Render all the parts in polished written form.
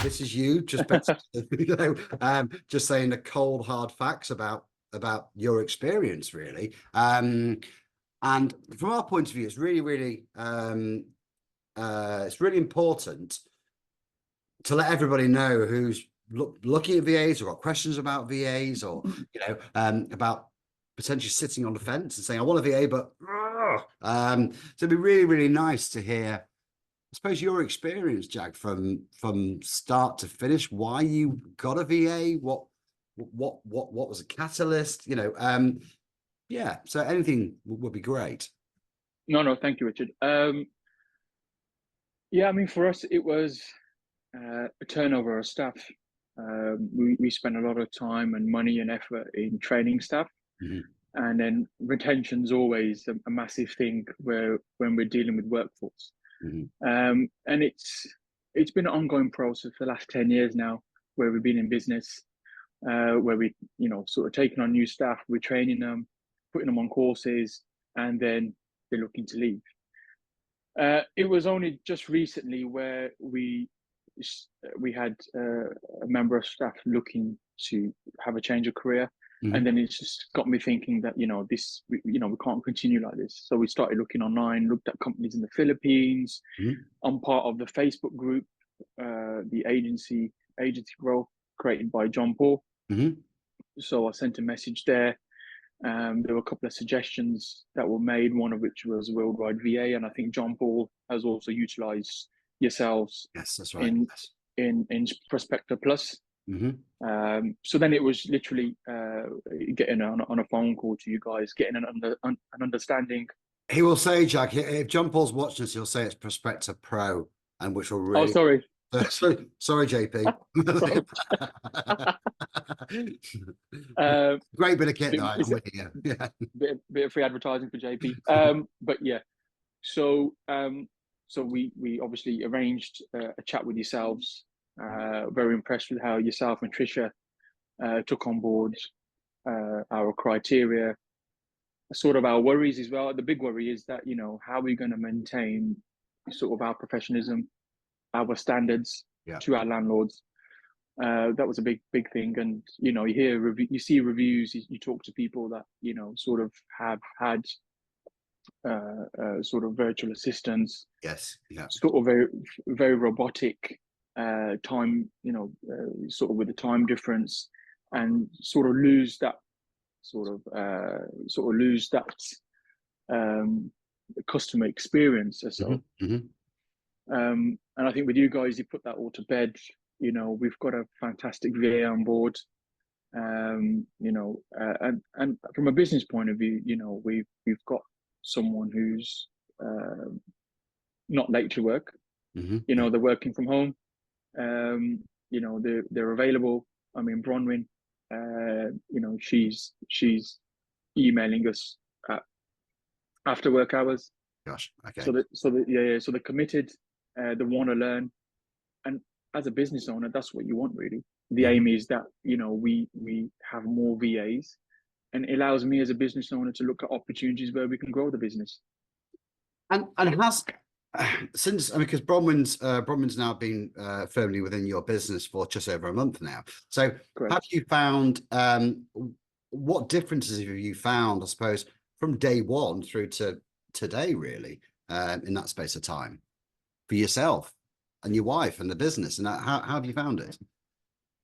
This is you just basically, just saying the cold hard facts about your experience, really. And from our point of view, it's really it's really important to let everybody know who's looking at VAs or got questions about VAs, or about potentially sitting on the fence and saying, I want a VA, but so it'd be really nice to hear, I suppose, your experience, Jag, from start to finish, why you got a VA, what was a catalyst, yeah, so anything would be great. No, thank you, Richard. Yeah, I mean, for us, it was a turnover of staff. We spent a lot of time and money and effort in training staff. Mm-hmm. And then retention's always a massive thing when we're dealing with workforce. Mm-hmm. And it's been an ongoing process for the last 10 years now, where we've been in business, where we, sort of taking on new staff, we're training them, putting them on courses, and then they're looking to leave. It was only just recently where we had a member of staff looking to have a change of career. Mm-hmm. And then it's just got me thinking that, we can't continue like this. So we started looking online, looked at companies in the Philippines. Mm-hmm. I'm part of the Facebook group, the agency growth, created by John Paul. Mm-hmm. So I sent a message there. There were a couple of suggestions that were made, one of which was Worldwide VA. And I think John Paul has also utilized yourselves. Yes, that's right. In Prospector Plus. Mm-hmm. So then it was literally getting on a phone call to you guys, getting an understanding. He will say, Jack, if John Paul's watching this, he'll say it's Prospector Pro, and which will really. Oh, sorry. Sorry, JP. Great bit of kit, though. I'm with you. Yeah. Bit of free advertising for JP. But yeah, so we obviously arranged a chat with yourselves. Very impressed with how yourself and Tricia took on board our criteria, sort of our worries as well. The big worry is that, how are we going to maintain sort of our professionalism, our standards to our landlords. That was a big thing. And, you see reviews, you talk to people that, sort of have had sort of virtual assistants. Yes. Yeah. Sort of very, very robotic time, sort of with the time difference, and sort of lose that customer experience or so. Mm-hmm. And I think with you guys, you put that all to bed. We've got a fantastic VA on board. And from a business point of view, we've got someone who's not late to work. Mm-hmm. They're working from home. They're available. I mean, Bronwyn, she's emailing us after work hours. Gosh, okay. So they're committed. They want to learn, and as a business owner, that's what you want, really. The aim is that we have more VAs, and it allows me as a business owner to look at opportunities where we can grow the business. And has since, because Bronwyn's now been firmly within your business for just over a month now. So Correct. Have you found what differences have you found, I suppose, from day one through to today, really, in that space of time for yourself and your wife and the business? And how have you found it?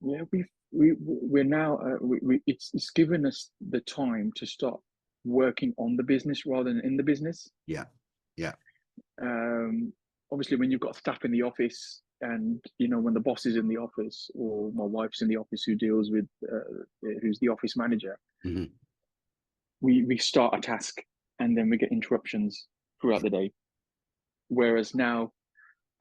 Yeah, we're now it's given us the time to start working on the business rather than in the business. Yeah. Obviously, when you've got staff in the office, and when the boss is in the office, or my wife's in the office who deals with who's the office manager, mm-hmm. we start a task and then we get interruptions throughout the day. Whereas now,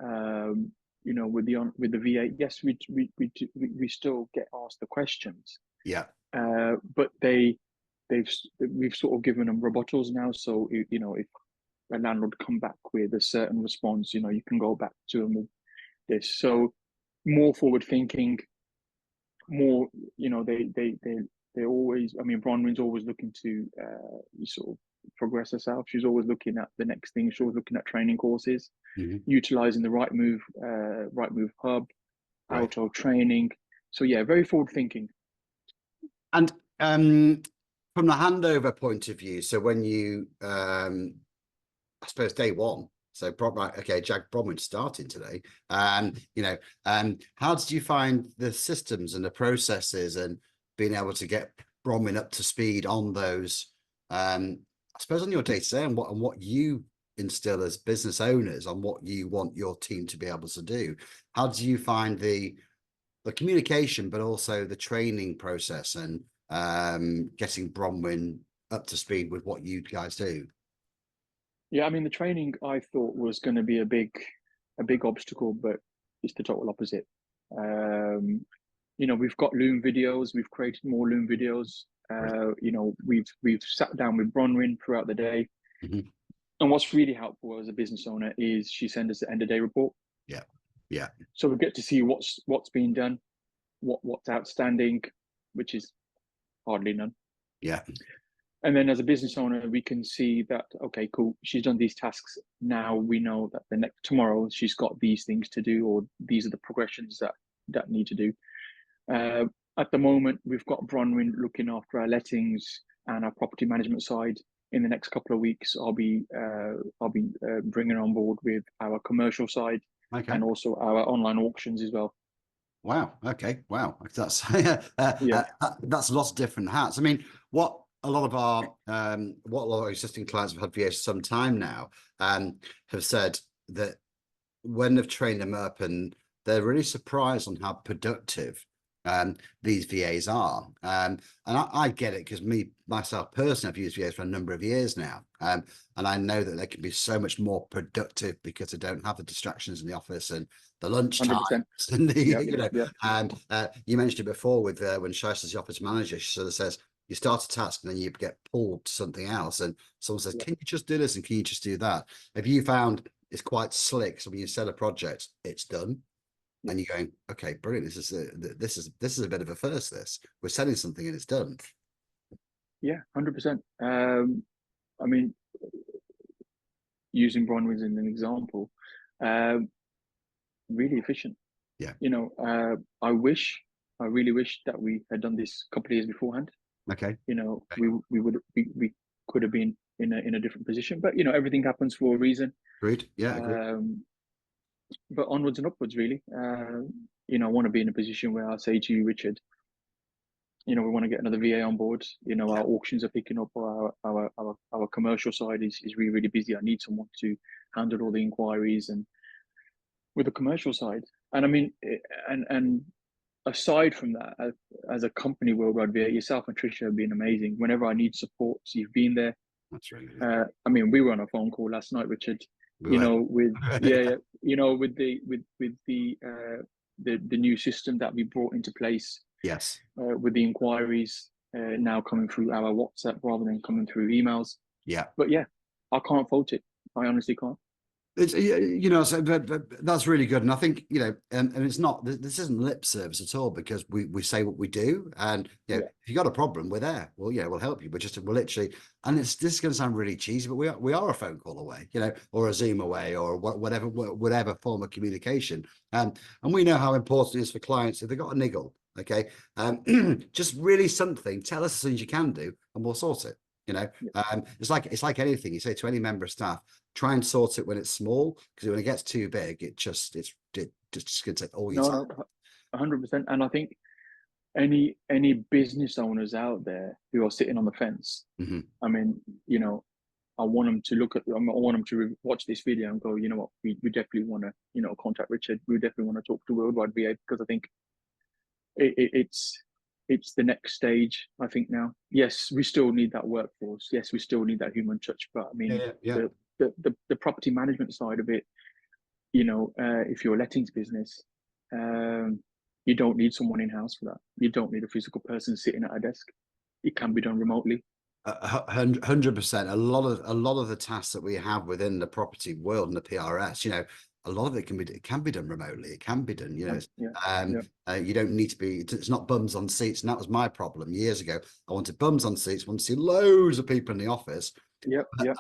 with the VA, yes, we still get asked the questions. Yeah. But we've sort of given them rebuttals now. So if a landlord come back with a certain response, you can go back to them with this. So more forward thinking, more, they always, I mean, Bronwyn's always looking to sort of progress herself. She's always looking at the next thing. She's always looking at training courses, mm-hmm. utilizing the Right Move hub, Right. auto training. So yeah, very forward thinking. And from the handover point of view, so when you, I suppose day one, so right, okay, Jack Bromwich starting today. You know, how did you find the systems and the processes and being able to get Bromwich up to speed on those? I suppose on your day to day and what you instill as business owners on what you want your team to be able to do. How do you find the communication, but also the training process and getting Bromwich up to speed with what you guys do? Yeah, I mean the training I thought was going to be a big obstacle, but it's the total opposite. You know, we've got Loom videos. We've created more Loom videos. Right. You know, we've sat down with Bronwyn throughout the day. Mhm. And what's really helpful as a business owner is she sends us the end of day report. Yeah. Yeah. So we get to see what's being done, what's outstanding, which is hardly none. Yeah. And then as a business owner, we can see that, okay, cool, she's done these tasks. Now we know that the next tomorrow she's got these things to do, or these are the progressions that need to do. At the moment, we've got Bronwyn looking after our lettings and our property management side. In the next couple of weeks, I'll be bringing on board with our commercial side Okay. and also our online auctions as well. Wow. Okay. Wow. That's Yeah, that's lots of different hats. I mean, what a lot of our existing clients have had for years, some time now, have said that when they've trained them up, and they're really surprised on how productive these VAs are. And I get it because myself personally, I've used VAs for a number of years now. And I know that they can be so much more productive because they don't have the distractions in the office and the lunch 100%. times and the, Yeah, you know, yeah, and you mentioned it before with when Shaista's the office manager, she sort of says, you start a task and then you get pulled to something else. And someone says, yeah. can you just do this? And can you just do that? Have you found it's quite slick? So when you set a project, it's done. And you're going, okay, brilliant. This is a bit of a first. We're selling something and it's done. Yeah, 100%. I mean, using Bronwyn as an example, um, really efficient. Yeah. You know, I really wish that we had done this a couple of years beforehand. Okay. You know, Okay. we could have been in a different position, but you know, everything happens for a reason. Agreed. Yeah. Agreed. But onwards and upwards, really. You know, I want to be in a position where I say to you, Richard, you know, we want to get another VA on board. You know, Yeah. our auctions are picking up, or our commercial side is really, really busy. I need someone to handle all the inquiries and with the commercial side. And I mean, and aside from that, as a company worldwide VA, yourself and Tricia have been amazing. Whenever I need support, so you've been there. That's really good. I mean, we were on a phone call last night, Richard. We You were. know, with yeah, you know, with the the new system that we brought into place Yes. with the inquiries now coming through our WhatsApp rather than coming through emails. Yeah. But yeah, I can't fault it. I honestly can't. It's, you know, so but that's really good, and I think, you know, and it's not, this isn't lip service at all, because we say what we do, and you know, Yeah, if you got a problem, we're there. Well, yeah, we'll help you. We're literally, and this is going to sound really cheesy, but we are a phone call away, you know, or a Zoom away, or whatever form of communication, and we know how important it is for clients if they've got a niggle. Okay, just really something. Tell us as soon as you can do, and we'll sort it. You know, yeah. it's like anything. You say to any member of staff, try and sort it when it's small, because when it gets too big, it's just going to take all your No, time. no, 100%. And I think any business owners out there who are sitting on the fence, Mm-hmm. I mean, you know, I want them to look at, I want them to watch this video and go, you know what, we definitely want to, you know, contact Richard. We definitely want to talk to Worldwide VA, because I think it's the next stage. I think now, yes, we still need that workforce. Yes, we still need that human touch. But I mean, Yeah. the property management side of it, you know, if you're a lettings business, you don't need someone in house for that. You don't need a physical person sitting at a desk. It can be done remotely. 100%. A lot of the tasks that we have within the property world and the PRS, you know, a lot of it can be done remotely. It can be done, you know. Yeah, yeah, You don't need to be. It's not bums on seats, and that was my problem years ago. I wanted bums on seats. I wanted to see loads of people in the office. yeah, But yeah.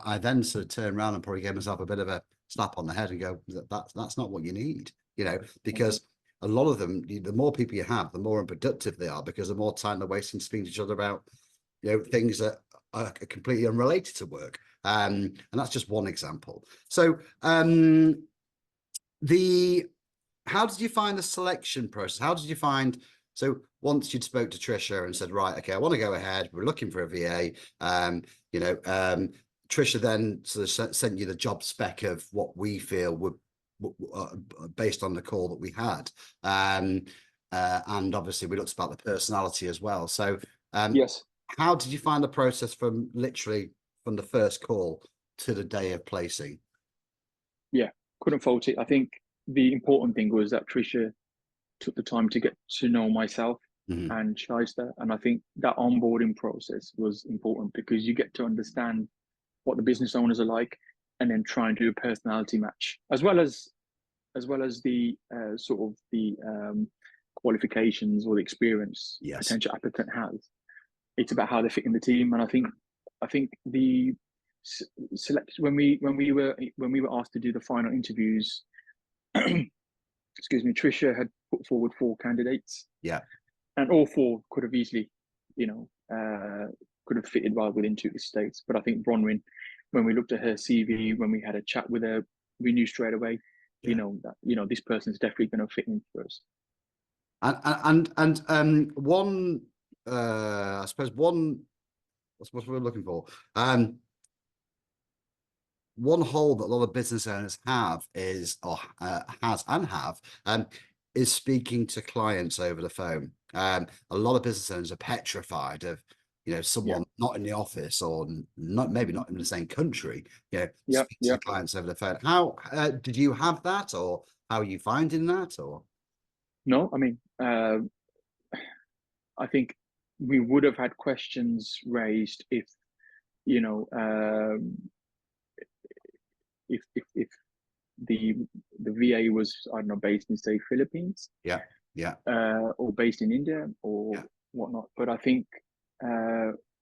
I then sort of turned around and probably gave myself a bit of a slap on the head and go, that's not what you need, you know, because a lot of them, the more people you have, the more unproductive they are, because the more time they're wasting speaking to each other about, things that are completely unrelated to work. And that's just one example. So how did you find the selection process? How did you find, so once you'd spoke to Trisha and said, right, okay, I want to go ahead, we're looking for a VA, Trisha then sort of sent you the job spec of what we feel would, based on the call that we had. And obviously we looked about the personality as well. So Yes. how did you find the process from literally from the first call to the day of placing? Yeah, couldn't fault it. I think the important thing was that Trisha took the time to get to know myself and Shyster. And I think that onboarding process was important, because you get to understand what the business owners are like, and then try and do a personality match, as well as the sort of the qualifications or the experience potential applicant has. It's about how they fit in the team. And I think the selection, when we were asked to do the final interviews, excuse me, Trisha had put forward 4 candidates. Yeah. And all 4 could have easily, could have fitted right within 2 estates. But I think Bronwyn, when we looked at her CV, when we had a chat with her, we knew straight away, that this person's definitely going to fit in for us. And one, I suppose one, what's what we're looking for. One hole that a lot of business owners have is, or is speaking to clients over the phone. A lot of business owners are petrified of, someone not in the office, or maybe not in the same country, speaking to clients over the phone. How did you have that, or how are you finding that? Or no, I mean, I think we would have had questions raised if, if the VA was, I don't know, based in, say, Philippines, or based in India or whatnot. But I think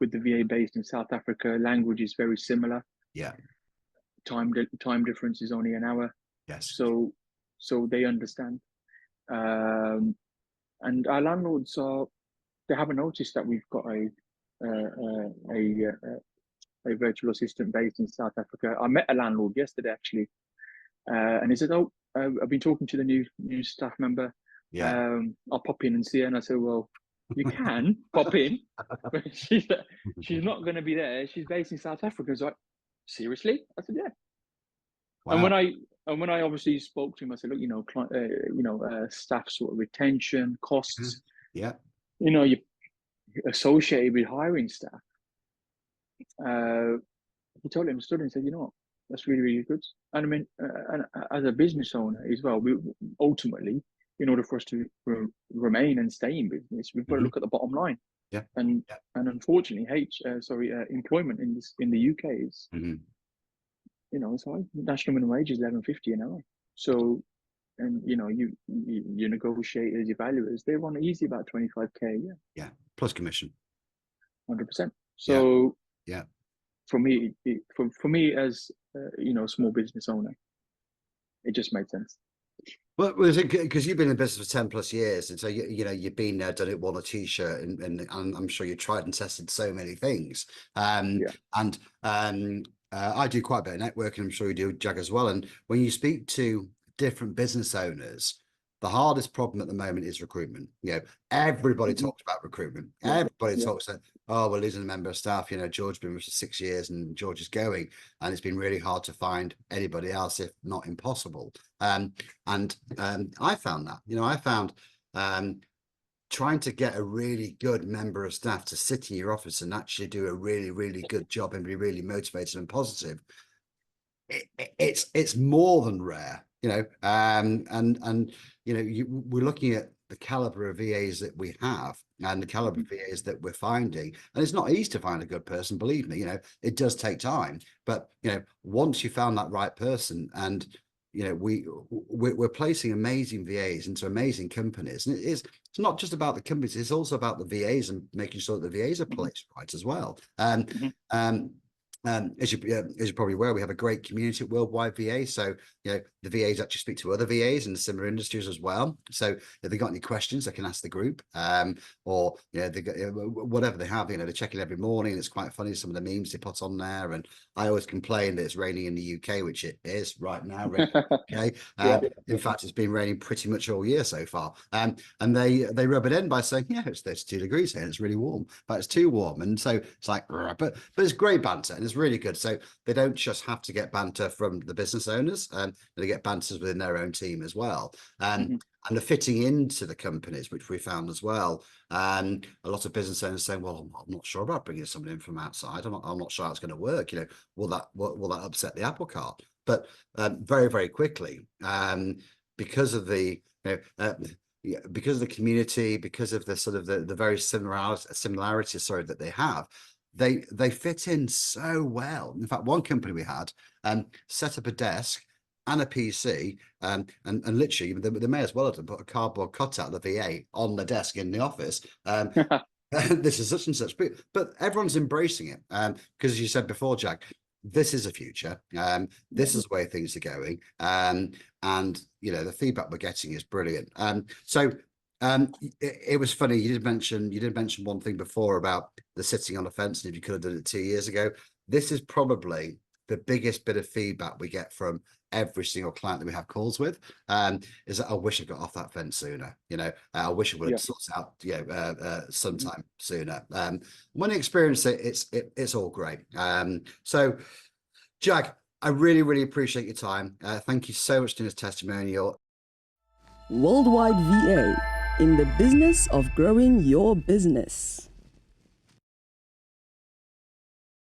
with the VA based in South Africa, language is very similar. Time difference is only an hour. So they understand. And our landlords they haven't noticed that we've got a virtual assistant based in South Africa. I met a landlord yesterday, actually, and he said, "Oh, I've been talking to the new staff member. I'll pop in and see her." And I said, "Well, you can pop in, but she's not going to be there. She's based in South Africa." He's like, "Seriously?" I said, "Yeah." Wow. And when I obviously spoke to him, I said, "Look, staff sort of retention costs. You're associated with hiring staff." He totally understood and said, "You know what? That's really, really good." And I mean, and as a business owner as well, we ultimately, in order for us to remain and stay in business, we've got to look at the bottom line. And unfortunately, employment in the UK is, it's high. National minimum wage is $11.50 an hour. So, and your negotiators, your valuers, they want easy about 25K. Plus commission. 100%. So for me, for me as small business owner, it just made sense. Well, because you've been in business for 10 plus years, and so you've been there, done it, worn a t-shirt, and I'm sure you tried and tested so many things. And I do quite a bit of networking. I'm sure you do, Jag, as well. And when you speak to different business owners, the hardest problem at the moment is recruitment. Everybody talks about recruitment. Everybody talks that, oh, we're losing a member of staff. George's been with us for 6 years and George is going, and it's been really hard to find anybody else, if not impossible. And I found that, I found trying to get a really good member of staff to sit in your office and actually do a really, really good job and be really motivated and positive. It's more than rare. We're looking at the caliber of VAs that we have and the caliber of VAs that we're finding, and it's not easy to find a good person, believe me. It does take time, but once you found that right person, and we're placing amazing VAs into amazing companies, and it's not just about the companies, it's also about the VAs and making sure that the VAs are placed right as well. As you're probably aware, we have a great community at Worldwide VA. So, the VAs actually speak to other VAs in similar industries as well. So if they've got any questions, they can ask the group, or, they got, whatever they have, they check it every morning. It's quite funny, some of the memes they put on there. And I always complain that it's raining in the UK, which it is right now. Okay. Yeah. In fact, it's been raining pretty much all year so far. And they rub it in by saying, yeah, it's 32 degrees here and it's really warm, but it's too warm. And so it's like, but it's great banter and it's really good. So they don't just have to get banter from the business owners, they get banters within their own team as well. And the fitting into the companies, which we found as well. A lot of business owners saying, well, I'm not sure about bringing someone in from outside. I'm not sure how it's going to work. Will that upset the apple cart? But very, very quickly, because of the, because of the community, because of the sort of the very similarity, that they have, they fit in so well. In fact, one company we had set up a desk and a PC, and literally they may as well have put a cardboard cutout of the VA on the desk in the office. This is such and such, but everyone's embracing it, because as you said before, Jack, this is a future. This is the way things are going, and the feedback we're getting is brilliant. So it was funny. You did mention one thing before about the sitting on the fence, and if you could have done it 2 years ago. This is probably the biggest bit of feedback we get from every single client that we have calls with, is that I wish I got off that fence sooner. I wish I would have sorted out sometime sooner. When you experience it, it's all great. So Jack, I really, really appreciate your time. Thank you so much for this testimonial. Worldwide VA, in the business of growing your business.